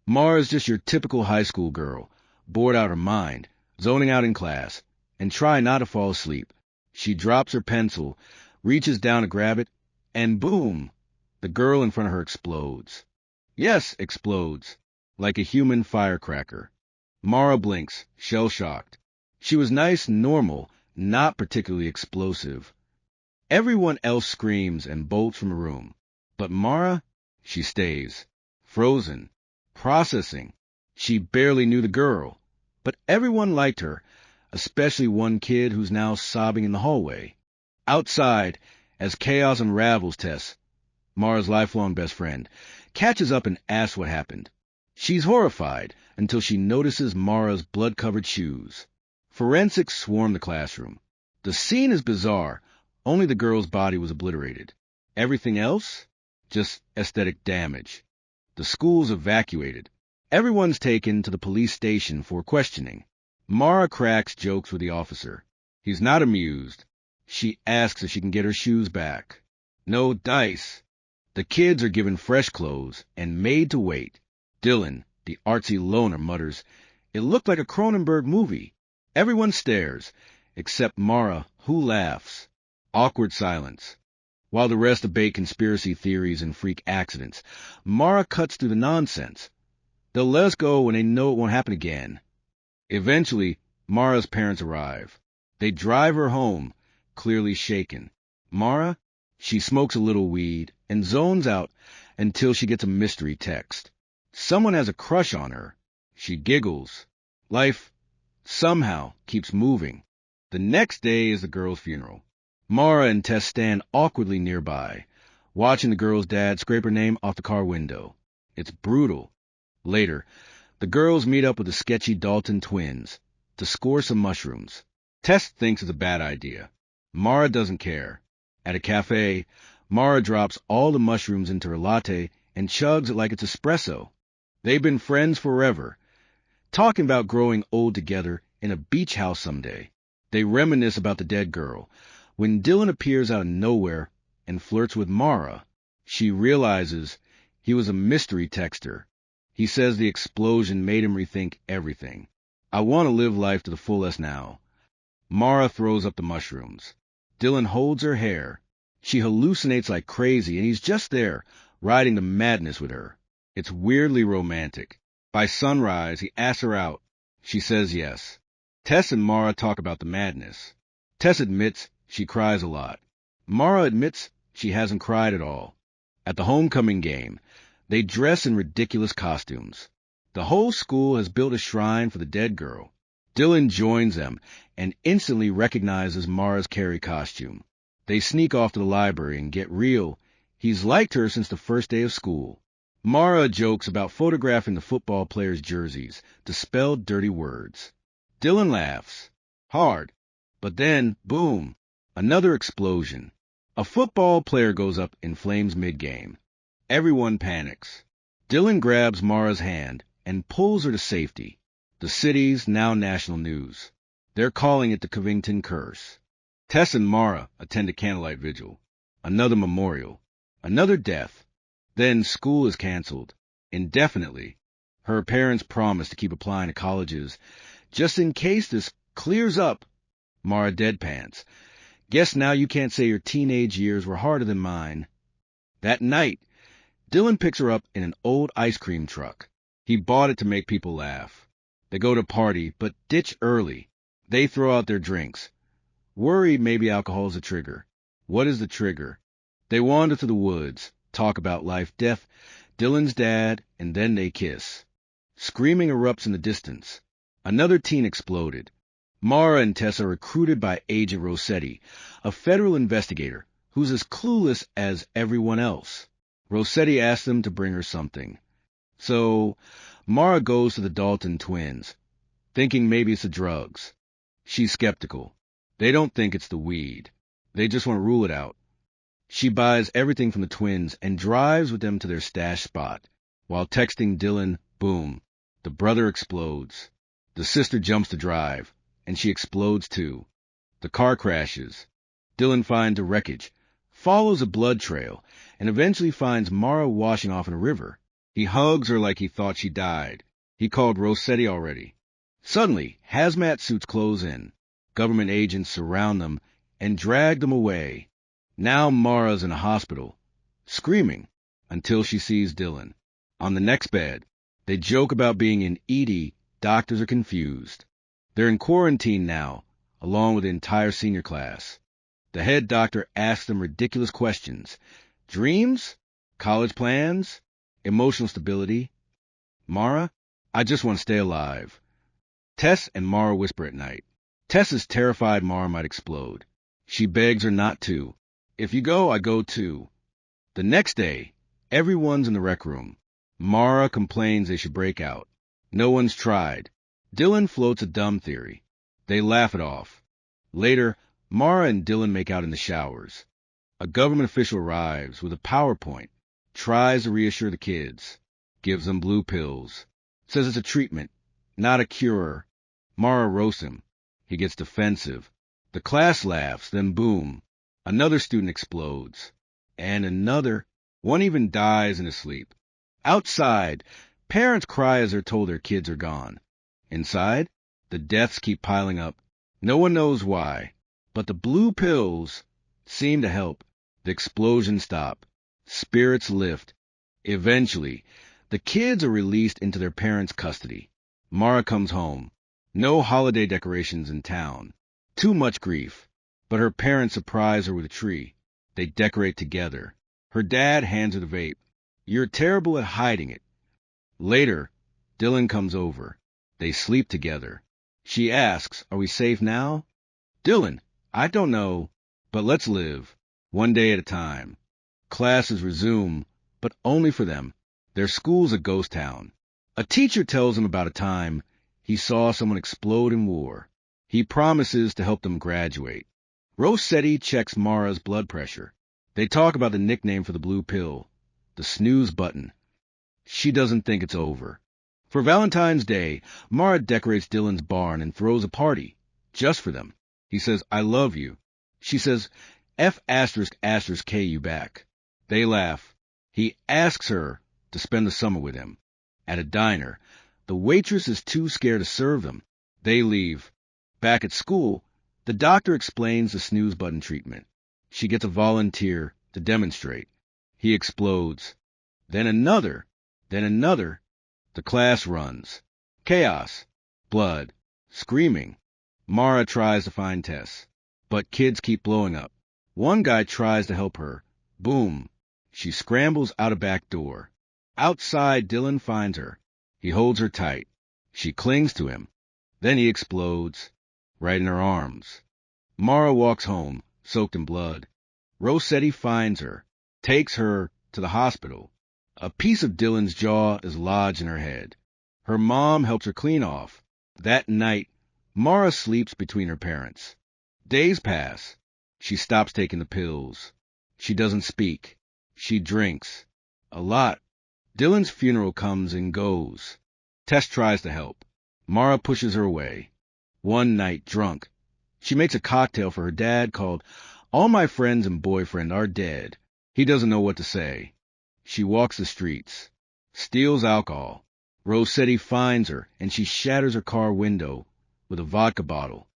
Mara's just your typical high school girl, bored out her mind, zoning out in class, and trying not to fall asleep. She drops her pencil, reaches down to grab it, and boom! The girl in front of her explodes. Yes, explodes. Like a human firecracker. Mara blinks, shell-shocked. She was nice and normal, not particularly explosive. Everyone else screams and bolts from the room. But Mara, she stays. Frozen. Processing. She barely knew the girl. But everyone liked her, especially one kid who's now sobbing in the hallway. Outside, as chaos unravels, Tess, Mara's lifelong best friend, catches up and asks what happened. She's horrified until she notices Mara's blood-covered shoes. Forensics swarm the classroom. The scene is bizarre. Only the girl's body was obliterated. Everything else? Just aesthetic damage. The school's evacuated. Everyone's taken to the police station for questioning. Mara cracks jokes with the officer. He's not amused. She asks if she can get her shoes back. No dice. The kids are given fresh clothes and made to wait. Dylan, the artsy loner, mutters, "It looked like a Cronenberg movie." Everyone stares, except Mara, who laughs. Awkward silence. While the rest debate conspiracy theories and freak accidents, Mara cuts through the nonsense. They'll let us go when they know it won't happen again. Eventually, Mara's parents arrive. They drive her home, clearly shaken. Mara, she smokes a little weed and zones out until she gets a mystery text. Someone has a crush on her. She giggles. Life, somehow, keeps moving. The next day is the girl's funeral. Mara and Tess stand awkwardly nearby, watching the girl's dad scrape her name off the car window. It's brutal. Later, the girls meet up with the sketchy Dalton twins to score some mushrooms. Tess thinks it's a bad idea. Mara doesn't care. At a cafe, Mara drops all the mushrooms into her latte and chugs it like it's espresso. They've been friends forever, talking about growing old together in a beach house someday. They reminisce about the dead girl. When Dylan appears out of nowhere and flirts with Mara, she realizes he was a mystery texter. He says the explosion made him rethink everything. I want to live life to the fullest now. Mara throws up the mushrooms. Dylan holds her hair. She hallucinates like crazy, and he's just there, riding the madness with her. It's weirdly romantic. By sunrise, he asks her out. She says yes. Tess and Mara talk about the madness. Tess admits she cries a lot. Mara admits she hasn't cried at all. At the homecoming game, they dress in ridiculous costumes. The whole school has built a shrine for the dead girl. Dylan joins them and instantly recognizes Mara's Carrie costume. They sneak off to the library and get real. He's liked her since the first day of school. Mara jokes about photographing the football players' jerseys to spell dirty words. Dylan laughs. Hard. But then, boom, another explosion. A football player goes up in flames mid-game. Everyone panics. Dylan grabs Mara's hand and pulls her to safety. The city's now national news. They're calling it the Covington Curse. Tess and Mara attend a candlelight vigil. Another memorial. Another death. Then school is canceled. Indefinitely. Her parents promise to keep applying to colleges. Just in case this clears up. Mara deadpans. Guess now you can't say your teenage years were harder than mine. That night, Dylan picks her up in an old ice cream truck. He bought it to make people laugh. They go to party, but ditch early. They throw out their drinks. Worry maybe alcohol's the trigger. What is the trigger? They wander through the woods, talk about life, death, Dylan's dad, and then they kiss. Screaming erupts in the distance. Another teen exploded. Mara and Tess are recruited by Agent Rossetti, a federal investigator who's as clueless as everyone else. Rossetti asks them to bring her something. So Mara goes to the Dalton twins, thinking maybe it's the drugs. She's skeptical. They don't think it's the weed. They just want to rule it out. She buys everything from the twins and drives with them to their stash spot. While texting Dylan, boom, the brother explodes. The sister jumps to drive, and she explodes too. The car crashes. Dylan finds the wreckage, follows a blood trail, and eventually finds Mara washing off in a river. He hugs her like he thought she died. He called Rossetti already. Suddenly, hazmat suits close in. Government agents surround them and drag them away. Now Mara's in a hospital, screaming, until she sees Dylan. On the next bed, they joke about being in ED. Doctors are confused. They're in quarantine now, along with the entire senior class. The head doctor asks them ridiculous questions. Dreams? College plans? Emotional stability? Mara, I just want to stay alive. Tess and Mara whisper at night. Tess is terrified Mara might explode. She begs her not to. If you go, I go too. The next day, everyone's in the rec room. Mara complains they should break out. No one's tried. Dylan floats a dumb theory. They laugh it off. Later, Mara and Dylan make out in the showers. A government official arrives with a PowerPoint, tries to reassure the kids, gives them blue pills, says it's a treatment, not a cure. Mara roasts him. He gets defensive. The class laughs, then boom, another student explodes. And another. One even dies in his sleep. Outside, parents cry as they're told their kids are gone. Inside, the deaths keep piling up. No one knows why, but the blue pills seem to help. The explosions stop. Spirits lift. Eventually, the kids are released into their parents' custody. Mara comes home. No holiday decorations in town. Too much grief. But her parents surprise her with a tree. They decorate together. Her dad hands her the vape. You're terrible at hiding it. Later, Dylan comes over. They sleep together. She asks, are we safe now? Dylan, I don't know, but let's live, one day at a time. Classes resume, but only for them. Their school's a ghost town. A teacher tells him about a time he saw someone explode in war. He promises to help them graduate. Rossetti checks Mara's blood pressure. They talk about the nickname for the blue pill, the snooze button. She doesn't think it's over. For Valentine's Day, Mara decorates Dylan's barn and throws a party, just for them. He says, I love you. She says, F***K you back. They laugh. He asks her to spend the summer with him. At a diner, the waitress is too scared to serve them. They leave. Back at school, the doctor explains the snooze button treatment. She gets a volunteer to demonstrate. He explodes. Then another. The class runs. Chaos. Blood. Screaming. Mara tries to find Tess. But kids keep blowing up. One guy tries to help her. Boom. She scrambles out a back door. Outside, Dylan finds her. He holds her tight. She clings to him. Then he explodes. Right in her arms. Mara walks home, soaked in blood. Rossetti finds her. Takes her to the hospital. A piece of Dylan's jaw is lodged in her head. Her mom helps her clean off. That night, Mara sleeps between her parents. Days pass. She stops taking the pills. She doesn't speak. She drinks. A lot. Dylan's funeral comes and goes. Tess tries to help. Mara pushes her away. One night, drunk, she makes a cocktail for her dad called All My Friends and Boyfriend Are Dead. He doesn't know what to say. She walks the streets, steals alcohol. Rossetti finds her, and she shatters her car window with a vodka bottle.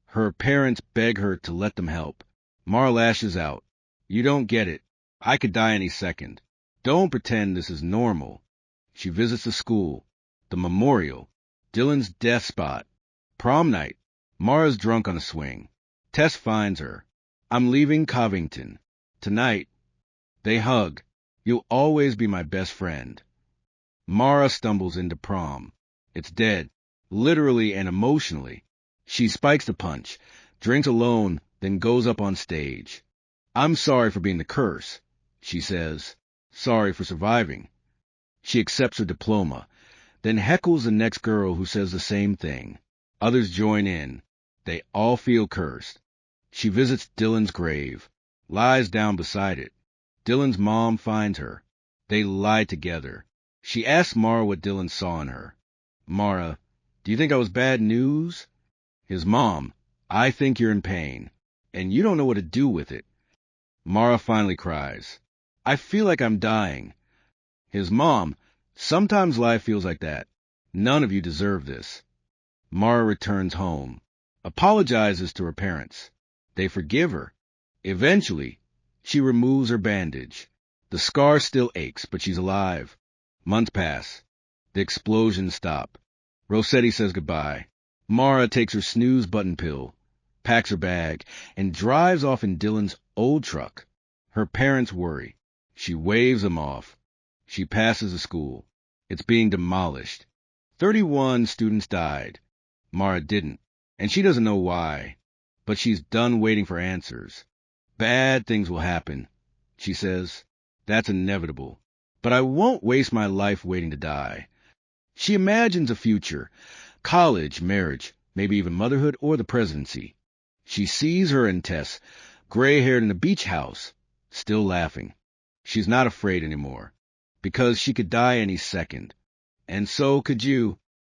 Her parents beg her to let them help. Mara lashes out. You don't get it. I could die any second. Don't pretend this is normal. She visits the school, the memorial, Dylan's death spot. Prom night. Mara's drunk on a swing. Tess finds her. I'm leaving Covington. Tonight. They hug. You'll always be my best friend. Mara stumbles into prom. It's dead, literally and emotionally. She spikes the punch, drinks alone, then goes up on stage. I'm sorry for being the curse, she says. Sorry for surviving. She accepts her diploma, then heckles the next girl who says the same thing. Others join in. They all feel cursed. She visits Dylan's grave, lies down beside it. Dylan's mom finds her. They lie together. She asks Mara what Dylan saw in her. Mara, do you think I was bad news? His mom, I think you're in pain, and you don't know what to do with it. Mara finally cries. I feel like I'm dying. His mom, Sometimes life feels like that. None of you deserve this. Mara returns home, apologizes to her parents. They forgive her. Eventually, she removes her bandage. The scar still aches, but she's alive. Months pass. The explosions stop. Rossetti says goodbye. Mara takes her snooze button pill, packs her bag, and drives off in Dylan's old truck. Her parents worry. She waves them off. She passes the school. It's being demolished. 31 students died. Mara didn't, and she doesn't know why. But she's done waiting for answers. Bad things will happen, she says. That's inevitable. But I won't waste my life waiting to die. She imagines a future. College, marriage, maybe even motherhood or the presidency. She sees her and Tess, gray-haired in a beach house, still laughing. She's not afraid anymore, because she could die any second. And so could you.